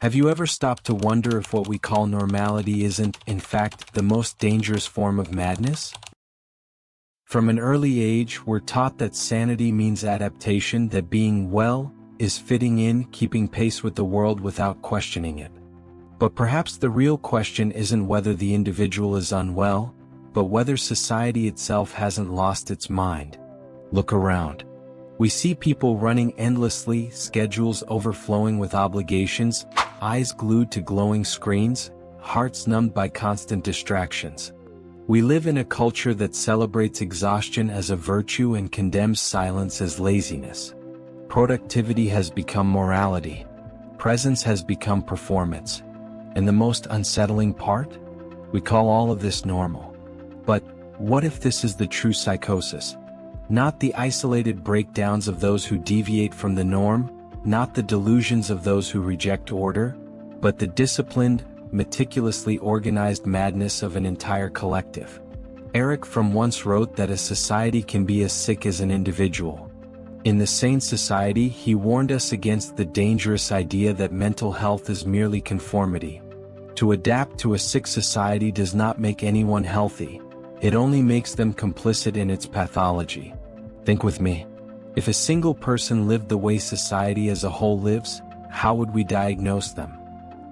Have you ever stopped to wonder if what we call normality isn't, in fact, the most dangerous form of madness? From an early age, we're taught that sanity means adaptation, that being well is fitting in, keeping pace with the world without questioning it. But perhaps the real question isn't whether the individual is unwell, but whether society itself hasn't lost its mind. Look around. We see people running endlessly, schedules overflowing with obligations, eyes glued to glowing screens, hearts numbed by constant distractions. We live in a culture that celebrates exhaustion as a virtue and condemns silence as laziness. Productivity has become morality. Presence has become performance. And the most unsettling part? We call all of this normal. But what if this is the true psychosis? Not the isolated breakdowns of those who deviate from the norm, not the delusions of those who reject order, but the disciplined, meticulously organized madness of an entire collective. Erich Fromm once wrote that a society can be as sick as an individual. In the Sane society, he warned us against the dangerous idea that mental health is merely conformity. To adapt to a sick society does not make anyone healthy, it only makes them complicit in its pathology. Think with me. If a single person lived the way society as a whole lives, how would we diagnose them?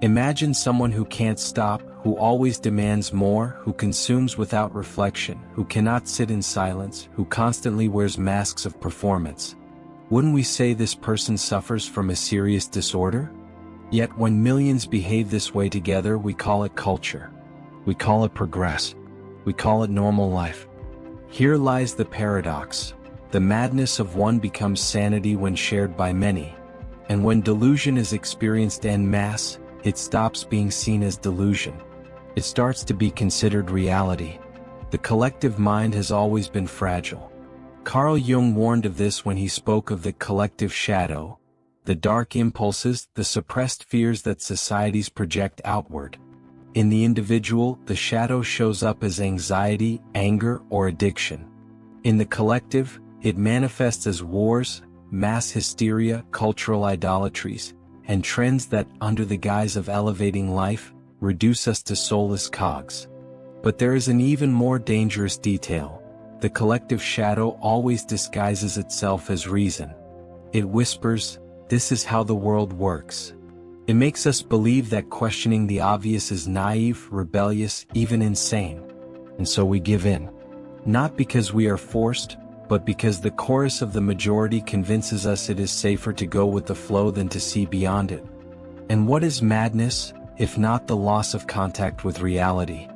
Imagine someone who can't stop, who always demands more, who consumes without reflection, who cannot sit in silence, who constantly wears masks of performance. Wouldn't we say this person suffers from a serious disorder? Yet when millions behave this way together, we call it culture. We call it progress. We call it normal life. Here lies the paradox. The madness of one becomes sanity when shared by many. And when delusion is experienced en masse, it stops being seen as delusion. It starts to be considered reality. The collective mind has always been fragile. Carl Jung warned of this when he spoke of the collective shadow, the dark impulses, the suppressed fears that societies project outward. In the individual, the shadow shows up as anxiety, anger, or addiction. In the collective, it manifests as wars, mass hysteria, cultural idolatries, and trends that, under the guise of elevating life, reduce us to soulless cogs. But there is an even more dangerous detail. The collective shadow always disguises itself as reason. It whispers, "This is how the world works." It makes us believe that questioning the obvious is naive, rebellious, even insane. And so we give in. Not because we are forced, but because the chorus of the majority convinces us it is safer to go with the flow than to see beyond it. And what is madness, if not the loss of contact with reality?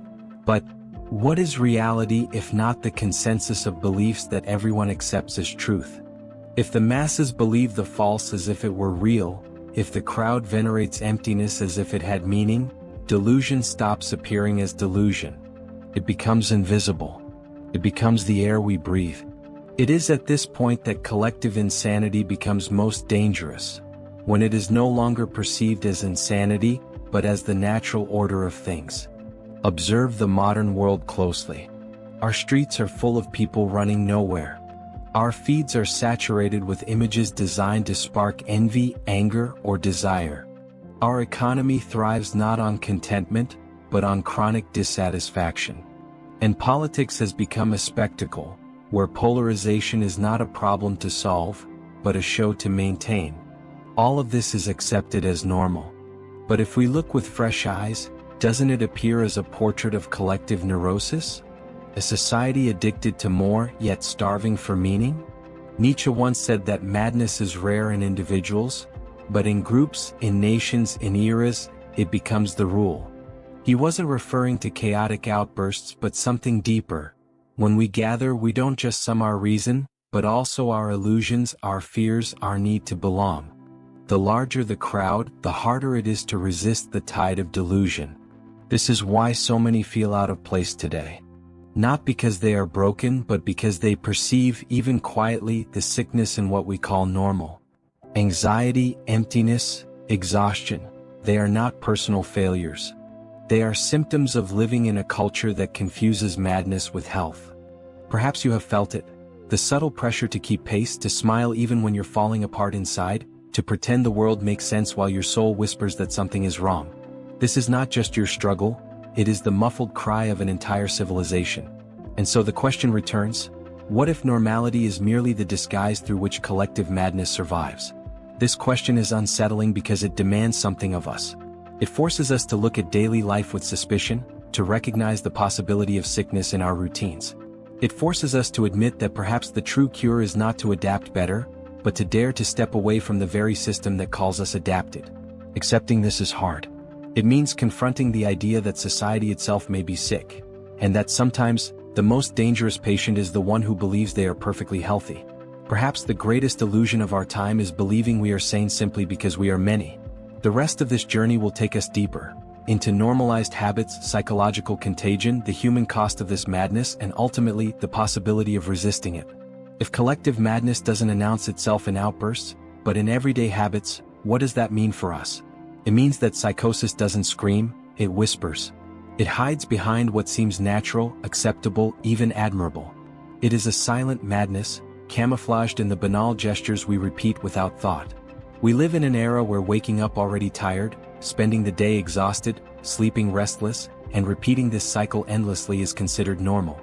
But what is reality if not the consensus of beliefs that everyone accepts as truth? If the masses believe the false as if it were real, if the crowd venerates emptiness as if it had meaning, delusion stops appearing as delusion. It becomes invisible. It becomes the air we breathe. It is at this point that collective insanity becomes most dangerous, when it is no longer perceived as insanity, but as the natural order of things. Observe the modern world closely. Our streets are full of people running nowhere. Our feeds are saturated with images designed to spark envy, anger, or desire. Our economy thrives not on contentment, but on chronic dissatisfaction. And politics has become a spectacle, where polarization is not a problem to solve, but a show to maintain. All of this is accepted as normal. But if we look with fresh eyes, doesn't it appear as a portrait of collective neurosis? A society addicted to more, yet starving for meaning? Nietzsche once said that madness is rare in individuals, but in groups, in nations, in eras, it becomes the rule. He wasn't referring to chaotic outbursts but something deeper. When we gather, we don't just sum our reason, but also our illusions, our fears, our need to belong. The larger the crowd, the harder it is to resist the tide of delusion. This is why so many feel out of place today. Not because they are broken, but because they perceive, even quietly, the sickness in what we call normal. Anxiety, emptiness, exhaustion, they are not personal failures. They are symptoms of living in a culture that confuses madness with health. Perhaps you have felt it, the subtle pressure to keep pace, to smile even when you're falling apart inside, to pretend the world makes sense while your soul whispers that something is wrong. This is not just your struggle, it is the muffled cry of an entire civilization. And so the question returns, what if normality is merely the disguise through which collective madness survives? This question is unsettling because it demands something of us. It forces us to look at daily life with suspicion, to recognize the possibility of sickness in our routines. It forces us to admit that perhaps the true cure is not to adapt better, but to dare to step away from the very system that calls us adapted. Accepting this is hard. It means confronting the idea that society itself may be sick, and that sometimes, the most dangerous patient is the one who believes they are perfectly healthy. Perhaps the greatest illusion of our time is believing we are sane simply because we are many. The rest of this journey will take us deeper, into normalized habits, psychological contagion, the human cost of this madness, and ultimately, the possibility of resisting it. If collective madness doesn't announce itself in outbursts, but in everyday habits, what does that mean for us? It means that psychosis doesn't scream, it whispers. It hides behind what seems natural, acceptable, even admirable. It is a silent madness, camouflaged in the banal gestures we repeat without thought. We live in an era where waking up already tired, spending the day exhausted, sleeping restless, and repeating this cycle endlessly is considered normal.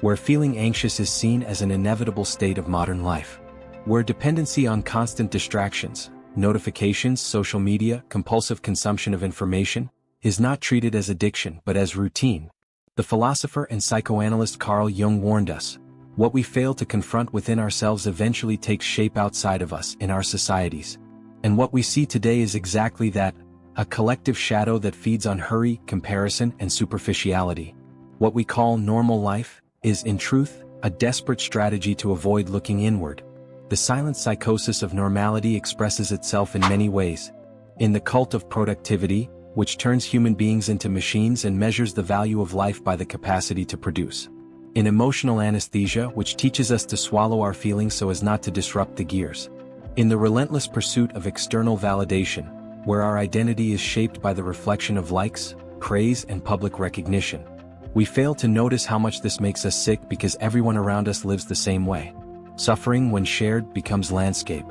Where feeling anxious is seen as an inevitable state of modern life. Where dependency on constant distractions, notifications, social media, compulsive consumption of information, is not treated as addiction but as routine. The philosopher and psychoanalyst Carl Jung warned us, what we fail to confront within ourselves eventually takes shape outside of us in our societies. And what we see today is exactly that, a collective shadow that feeds on hurry, comparison, and superficiality. What we call normal life is, in truth, a desperate strategy to avoid looking inward. The silent psychosis of normality expresses itself in many ways. In the cult of productivity, which turns human beings into machines and measures the value of life by the capacity to produce. In emotional anesthesia, which teaches us to swallow our feelings so as not to disrupt the gears. In the relentless pursuit of external validation, where our identity is shaped by the reflection of likes, praise, and public recognition. We fail to notice how much this makes us sick because everyone around us lives the same way. Suffering, when shared, becomes landscape.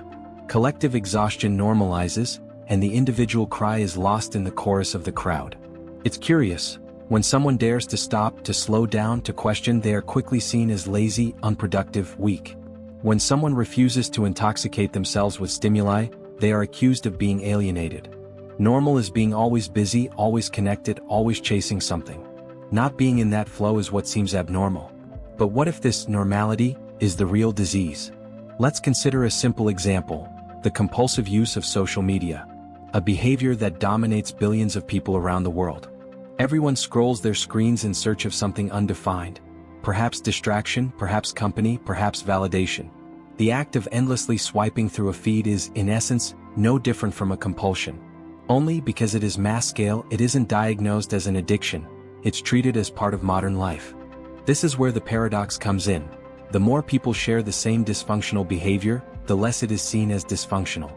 Collective exhaustion normalizes, and the individual cry is lost in the chorus of the crowd. It's curious, when someone dares to stop, to slow down, to question, they are quickly seen as lazy, unproductive, weak. When someone refuses to intoxicate themselves with stimuli, they are accused of being alienated. Normal is being always busy, always connected, always chasing something. Not being in that flow is what seems abnormal. But what if this normality is the real disease? Let's consider a simple example, the compulsive use of social media. A behavior that dominates billions of people around the world. Everyone scrolls their screens in search of something undefined. Perhaps distraction, perhaps company, perhaps validation. The act of endlessly swiping through a feed is, in essence, no different from a compulsion. Only because it is mass scale, it isn't diagnosed as an addiction, it's treated as part of modern life. This is where the paradox comes in. The more people share the same dysfunctional behavior, the less it is seen as dysfunctional.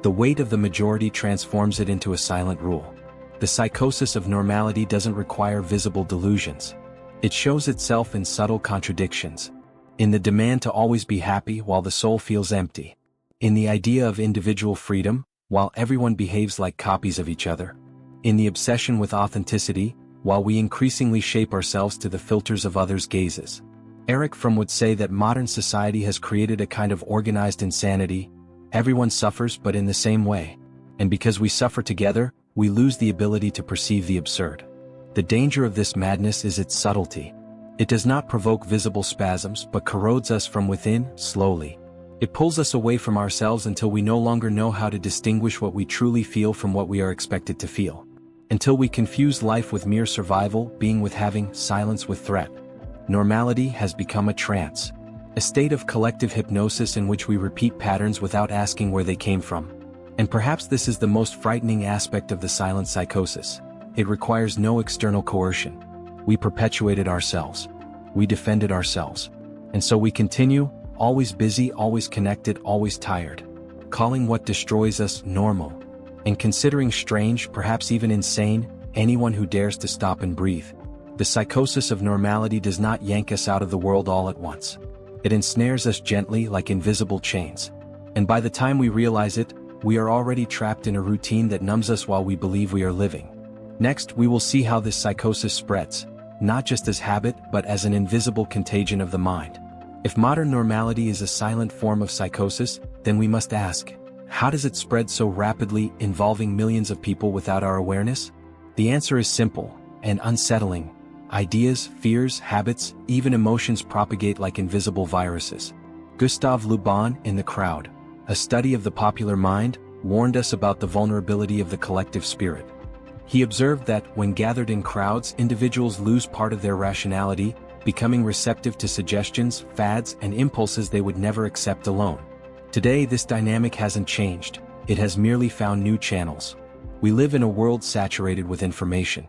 The weight of the majority transforms it into a silent rule. The psychosis of normality doesn't require visible delusions. It shows itself in subtle contradictions. In the demand to always be happy while the soul feels empty. In the idea of individual freedom, while everyone behaves like copies of each other. In the obsession with authenticity, while we increasingly shape ourselves to the filters of others' gazes. Erich Fromm would say that modern society has created a kind of organized insanity. Everyone suffers but in the same way. And because we suffer together, we lose the ability to perceive the absurd. The danger of this madness is its subtlety. It does not provoke visible spasms but corrodes us from within, slowly. It pulls us away from ourselves until we no longer know how to distinguish what we truly feel from what we are expected to feel. Until we confuse life with mere survival, being with having, silence with threat. Normality has become a trance. A state of collective hypnosis in which we repeat patterns without asking where they came from. And perhaps this is the most frightening aspect of the silent psychosis. It requires no external coercion. We perpetuated ourselves. We defended ourselves. And so we continue, always busy, always connected, always tired. Calling what destroys us normal. And considering strange, perhaps even insane, anyone who dares to stop and breathe. The psychosis of normality does not yank us out of the world all at once. It ensnares us gently like invisible chains. And by the time we realize it, we are already trapped in a routine that numbs us while we believe we are living. Next, we will see how this psychosis spreads, not just as habit but as an invisible contagion of the mind. If modern normality is a silent form of psychosis, then we must ask, how does it spread so rapidly, involving millions of people without our awareness? The answer is simple and unsettling. Ideas, fears, habits, even emotions propagate like invisible viruses. Gustave Le Bon, in The Crowd, a study of the popular mind, warned us about the vulnerability of the collective spirit. He observed that, when gathered in crowds, individuals lose part of their rationality, becoming receptive to suggestions, fads, and impulses they would never accept alone. Today, this dynamic hasn't changed, it has merely found new channels. We live in a world saturated with information.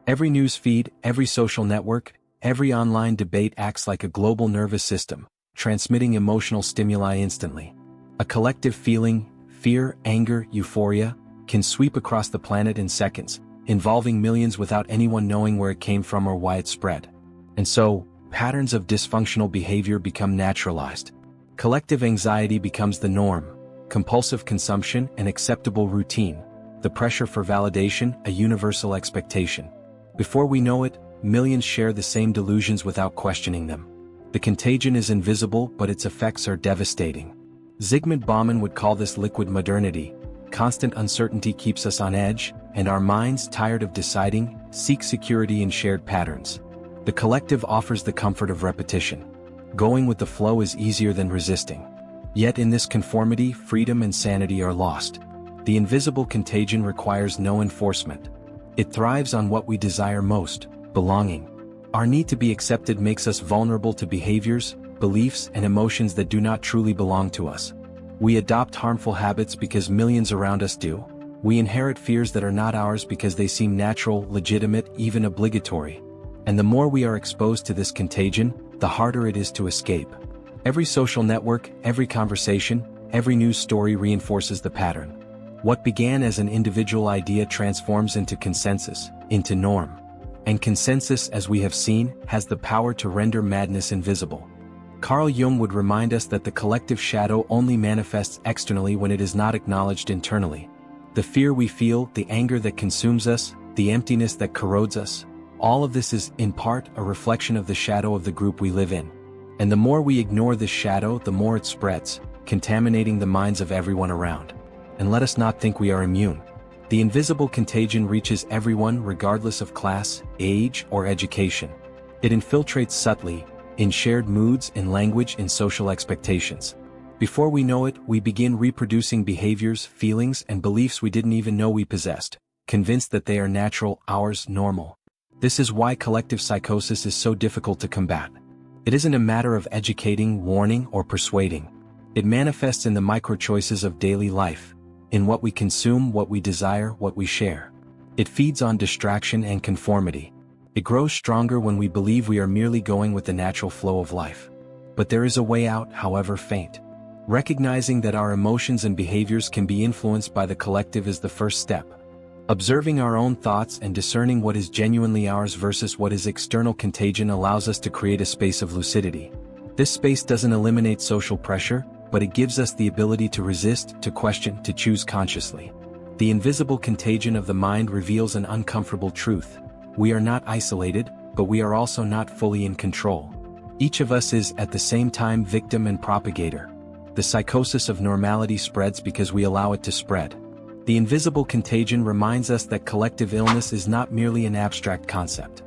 Every news feed, every social network, every online debate acts like a global nervous system, transmitting emotional stimuli instantly. A collective feeling, fear, anger, euphoria, can sweep across the planet in seconds, involving millions without anyone knowing where it came from or why it spread. And so, patterns of dysfunctional behavior become naturalized. Collective anxiety becomes the norm, compulsive consumption an acceptable routine, the pressure for validation a universal expectation. Before we know it, millions share the same delusions without questioning them. The contagion is invisible, but its effects are devastating. Zygmunt Bauman would call this liquid modernity. Constant uncertainty keeps us on edge, and our minds, tired of deciding, seek security in shared patterns. The collective offers the comfort of repetition. Going with the flow is easier than resisting. Yet in this conformity, freedom and sanity are lost. The invisible contagion requires no enforcement. It thrives on what we desire most: belonging. Our need to be accepted makes us vulnerable to behaviors, beliefs, and emotions that do not truly belong to us. We adopt harmful habits because millions around us do. We inherit fears that are not ours because they seem natural, legitimate, even obligatory. And the more we are exposed to this contagion, the harder it is to escape. Every social network, every conversation, every news story reinforces the pattern. What began as an individual idea transforms into consensus, into norm. And consensus, as we have seen, has the power to render madness invisible. Carl Jung would remind us that the collective shadow only manifests externally when it is not acknowledged internally. The fear we feel, the anger that consumes us, the emptiness that corrodes us, all of this is, in part, a reflection of the shadow of the group we live in. And the more we ignore this shadow, the more it spreads, contaminating the minds of everyone around. And let us not think we are immune. The invisible contagion reaches everyone regardless of class, age, or education. It infiltrates subtly, in shared moods, in language, in social expectations. Before we know it, we begin reproducing behaviors, feelings, and beliefs we didn't even know we possessed, convinced that they are natural, ours, normal. This is why collective psychosis is so difficult to combat. It isn't a matter of educating, warning, or persuading. It manifests in the micro-choices of daily life, in what we consume, what we desire, what we share. It feeds on distraction and conformity. It grows stronger when we believe we are merely going with the natural flow of life. But there is a way out, however faint. Recognizing that our emotions and behaviors can be influenced by the collective is the first step. Observing our own thoughts and discerning what is genuinely ours versus what is external contagion allows us to create a space of lucidity. This space doesn't eliminate social pressure, but it gives us the ability to resist, to question, to choose consciously. The invisible contagion of the mind reveals an uncomfortable truth. We are not isolated, but we are also not fully in control. Each of us is, at the same time, victim and propagator. The psychosis of normality spreads because we allow it to spread. The invisible contagion reminds us that collective illness is not merely an abstract concept.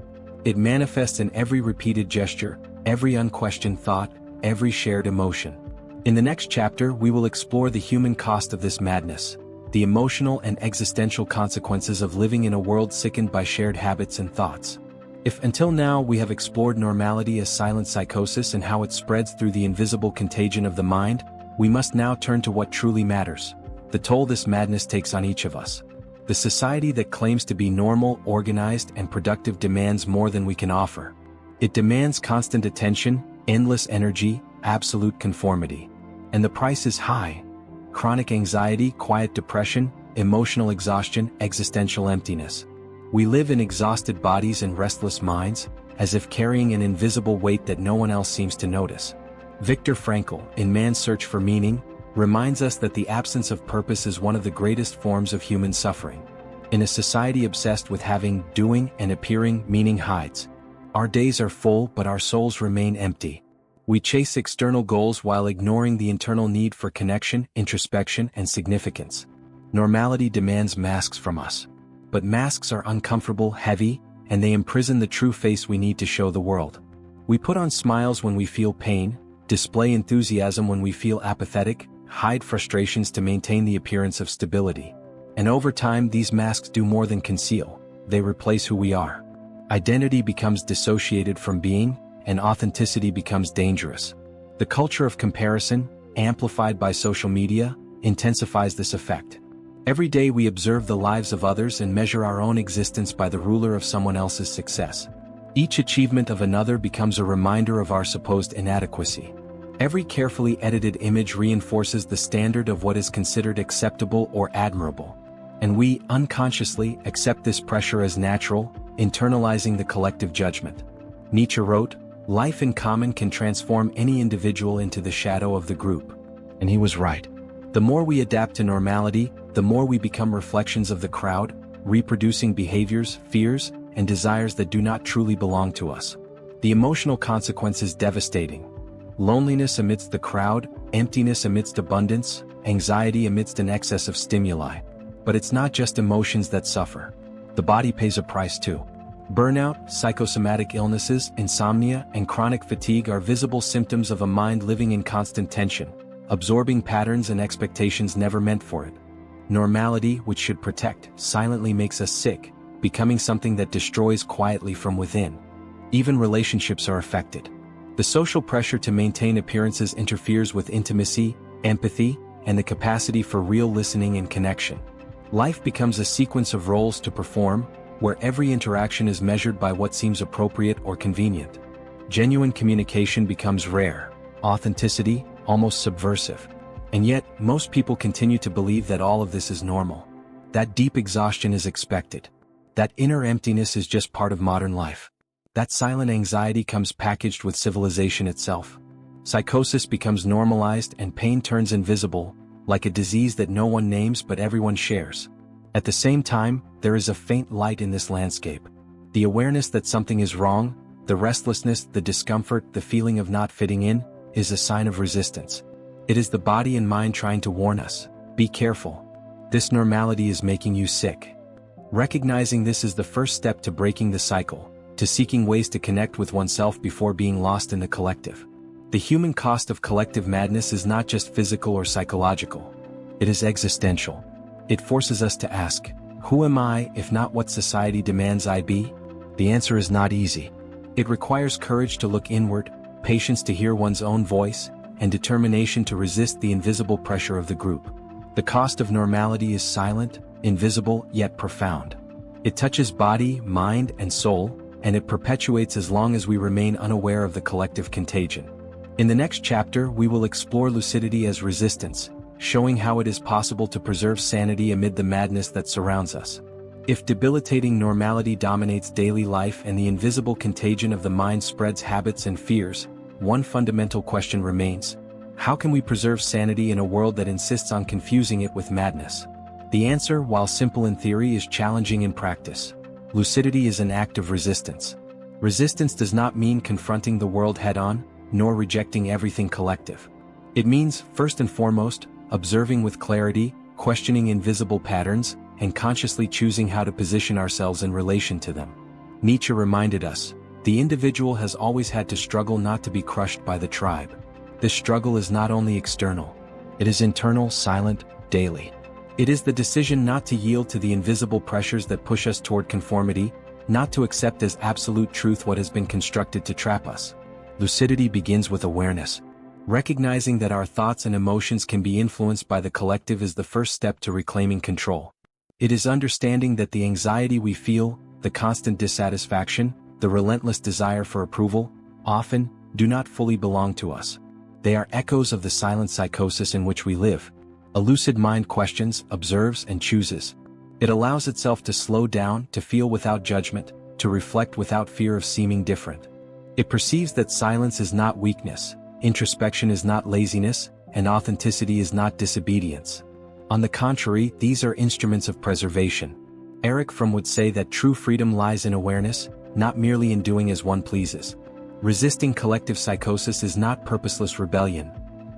It manifests in every repeated gesture, every unquestioned thought, every shared emotion. In the next chapter, we will explore the human cost of this madness, the emotional and existential consequences of living in a world sickened by shared habits and thoughts. If until now we have explored normality as silent psychosis and how it spreads through the invisible contagion of the mind, we must now turn to what truly matters: the toll this madness takes on each of us. The society that claims to be normal, organized, and productive demands more than we can offer. It demands constant attention, endless energy, absolute conformity. And the price is high. Chronic anxiety, quiet depression, emotional exhaustion, existential emptiness. We live in exhausted bodies and restless minds, as if carrying an invisible weight that no one else seems to notice. Viktor Frankl, in Man's Search for Meaning, reminds us that the absence of purpose is one of the greatest forms of human suffering. In a society obsessed with having, doing, and appearing, meaning hides. Our days are full but our souls remain empty. We chase external goals while ignoring the internal need for connection, introspection, and significance. Normality demands masks from us. But masks are uncomfortable, heavy, and they imprison the true face we need to show the world. We put on smiles when we feel pain, display enthusiasm when we feel apathetic, hide frustrations to maintain the appearance of stability. And over time these masks do more than conceal, they replace who we are. Identity becomes dissociated from being, and authenticity becomes dangerous. The culture of comparison, amplified by social media, intensifies this effect. Every day we observe the lives of others and measure our own existence by the ruler of someone else's success. Each achievement of another becomes a reminder of our supposed inadequacy. Every carefully edited image reinforces the standard of what is considered acceptable or admirable. And we, unconsciously, accept this pressure as natural, internalizing the collective judgment. Nietzsche wrote, "Life in common can transform any individual into the shadow of the group." And he was right. The more we adapt to normality, the more we become reflections of the crowd, reproducing behaviors, fears, and desires that do not truly belong to us. The emotional consequence is devastating. Loneliness amidst the crowd, emptiness amidst abundance, anxiety amidst an excess of stimuli. But it's not just emotions that suffer. The body pays a price too. Burnout, psychosomatic illnesses, insomnia, and chronic fatigue are visible symptoms of a mind living in constant tension, absorbing patterns and expectations never meant for it. Normality, which should protect, silently makes us sick, becoming something that destroys quietly from within. Even relationships are affected. The social pressure to maintain appearances interferes with intimacy, empathy, and the capacity for real listening and connection. Life becomes a sequence of roles to perform, where every interaction is measured by what seems appropriate or convenient. Genuine communication becomes rare, authenticity, almost subversive. And yet, most people continue to believe that all of this is normal. That deep exhaustion is expected. That inner emptiness is just part of modern life. That silent anxiety comes packaged with civilization itself. Psychosis becomes normalized and pain turns invisible, like a disease that no one names but everyone shares. At the same time, there is a faint light in this landscape. The awareness that something is wrong, the restlessness, the discomfort, the feeling of not fitting in, is a sign of resistance. It is the body and mind trying to warn us, be careful. This normality is making you sick. Recognizing this is the first step to breaking the cycle, to seeking ways to connect with oneself before being lost in the collective. The human cost of collective madness is not just physical or psychological. It is existential. It forces us to ask, who am I if not what society demands I be? The answer is not easy. It requires courage to look inward, patience to hear one's own voice, and determination to resist the invisible pressure of the group. The cost of normality is silent, invisible, yet profound. It touches body, mind, and soul, and it perpetuates as long as we remain unaware of the collective contagion. In the next chapter, we will explore lucidity as resistance, showing how it is possible to preserve sanity amid the madness that surrounds us. If debilitating normality dominates daily life and the invisible contagion of the mind spreads habits and fears, one fundamental question remains: how can we preserve sanity in a world that insists on confusing it with madness? The answer, while simple in theory, is challenging in practice. Lucidity is an act of resistance. Resistance does not mean confronting the world head-on, nor rejecting everything collective. It means, first and foremost, observing with clarity, questioning invisible patterns, and consciously choosing how to position ourselves in relation to them. Nietzsche reminded us, the individual has always had to struggle not to be crushed by the tribe. This struggle is not only external. It is internal, silent, daily. It is the decision not to yield to the invisible pressures that push us toward conformity, not to accept as absolute truth what has been constructed to trap us. Lucidity begins with awareness. Recognizing that our thoughts and emotions can be influenced by the collective is the first step to reclaiming control. It is understanding that the anxiety we feel, the constant dissatisfaction, the relentless desire for approval, often, do not fully belong to us. They are echoes of the silent psychosis in which we live. A lucid mind questions, observes, and chooses. It allows itself to slow down, to feel without judgment, to reflect without fear of seeming different. It perceives that silence is not weakness, introspection is not laziness, and authenticity is not disobedience. On the contrary, these are instruments of preservation. Erich Fromm would say that true freedom lies in awareness, not merely in doing as one pleases. Resisting collective psychosis is not purposeless rebellion.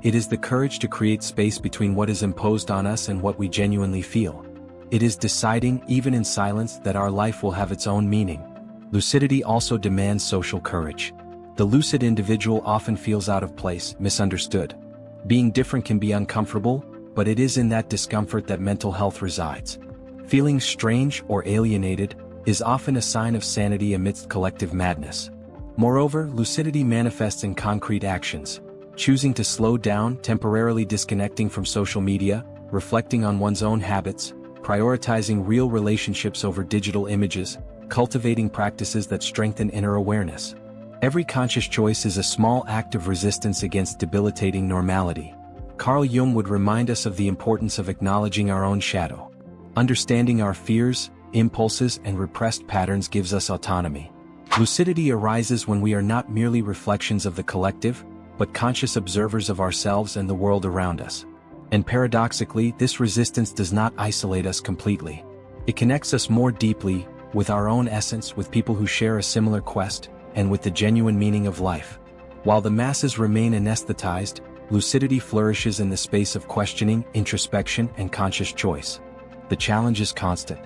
It is the courage to create space between what is imposed on us and what we genuinely feel. It is deciding, even in silence, that our life will have its own meaning. Lucidity also demands social courage. The lucid individual often feels out of place, misunderstood. Being different can be uncomfortable, but it is in that discomfort that mental health resides. Feeling strange or alienated is often a sign of sanity amidst collective madness. Moreover, lucidity manifests in concrete actions. Choosing to slow down, temporarily disconnecting from social media, reflecting on one's own habits, prioritizing real relationships over digital images, cultivating practices that strengthen inner awareness. Every conscious choice is a small act of resistance against debilitating normality. Carl Jung would remind us of the importance of acknowledging our own shadow. Understanding our fears, impulses, and repressed patterns gives us autonomy. Lucidity arises when we are not merely reflections of the collective, but conscious observers of ourselves and the world around us. And paradoxically, this resistance does not isolate us completely. It connects us more deeply with our own essence, with people who share a similar quest, and with the genuine meaning of life. While the masses remain anesthetized, lucidity flourishes in the space of questioning, introspection, and conscious choice. The challenge is constant.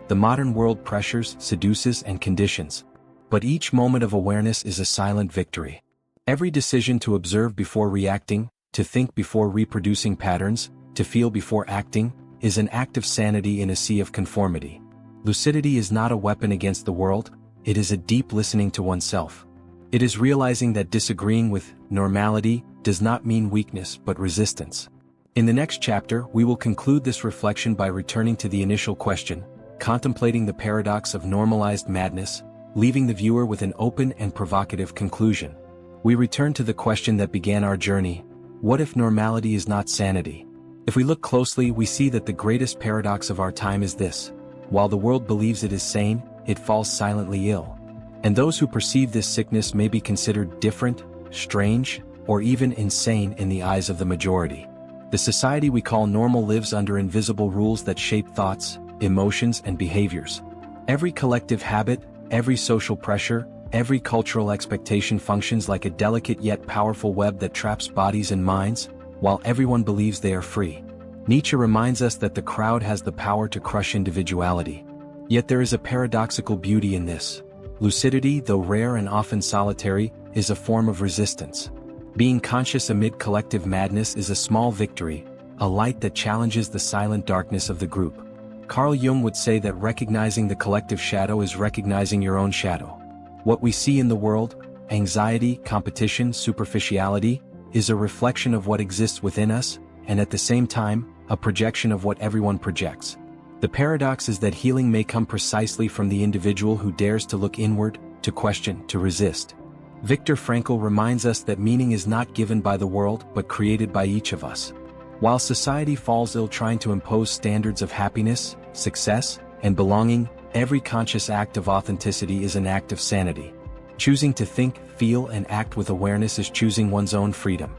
The modern world pressures, seduces, and conditions. But each moment of awareness is a silent victory. Every decision to observe before reacting, to think before reproducing patterns, to feel before acting, is an act of sanity in a sea of conformity. Lucidity is not a weapon against the world, it is a deep listening to oneself. It is realizing that disagreeing with normality does not mean weakness but resistance. In the next chapter, we will conclude this reflection by returning to the initial question, contemplating the paradox of normalized madness, leaving the viewer with an open and provocative conclusion. We return to the question that began our journey: what if normality is not sanity? If we look closely, we see that the greatest paradox of our time is this: while the world believes it is sane, it falls silently ill. And those who perceive this sickness may be considered different, strange, or even insane in the eyes of the majority. The society we call normal lives under invisible rules that shape thoughts, emotions, and behaviors. Every collective habit, every social pressure, every cultural expectation functions like a delicate yet powerful web that traps bodies and minds, while everyone believes they are free. Nietzsche reminds us that the crowd has the power to crush individuality. Yet there is a paradoxical beauty in this. Lucidity, though rare and often solitary, is a form of resistance. Being conscious amid collective madness is a small victory, a light that challenges the silent darkness of the group. Carl Jung would say that recognizing the collective shadow is recognizing your own shadow. What we see in the world, anxiety, competition, superficiality, is a reflection of what exists within us, and at the same time, a projection of what everyone projects. The paradox is that healing may come precisely from the individual who dares to look inward, to question, to resist. Viktor Frankl reminds us that meaning is not given by the world but created by each of us. While society falls ill trying to impose standards of happiness, success, and belonging, every conscious act of authenticity is an act of sanity. Choosing to think, feel, and act with awareness is choosing one's own freedom.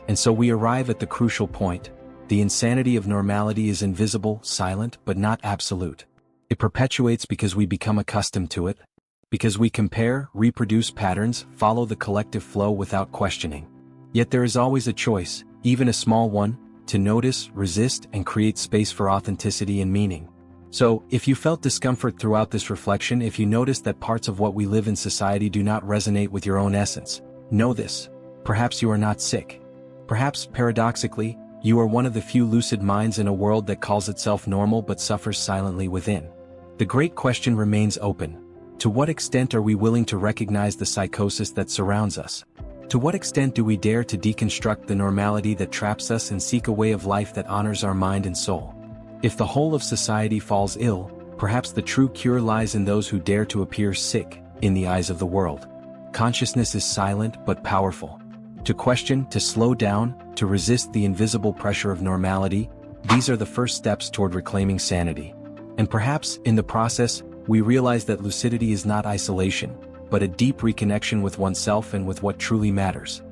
And so we arrive at the crucial point: the insanity of normality is invisible, silent, but not absolute. It perpetuates because we become accustomed to it, because we compare, reproduce patterns, follow the collective flow without questioning. Yet there is always a choice, even a small one, to notice, resist, and create space for authenticity and meaning. So, if you felt discomfort throughout this reflection, if you noticed that parts of what we live in society do not resonate with your own essence, know this: perhaps you are not sick. Perhaps, paradoxically, you are one of the few lucid minds in a world that calls itself normal but suffers silently within. The great question remains open. To what extent are we willing to recognize the psychosis that surrounds us? To what extent do we dare to deconstruct the normality that traps us and seek a way of life that honors our mind and soul? If the whole of society falls ill, perhaps the true cure lies in those who dare to appear sick in the eyes of the world. Consciousness is silent but powerful. To question, to slow down, to resist the invisible pressure of normality, these are the first steps toward reclaiming sanity. And perhaps, in the process, we realize that lucidity is not isolation, but a deep reconnection with oneself and with what truly matters.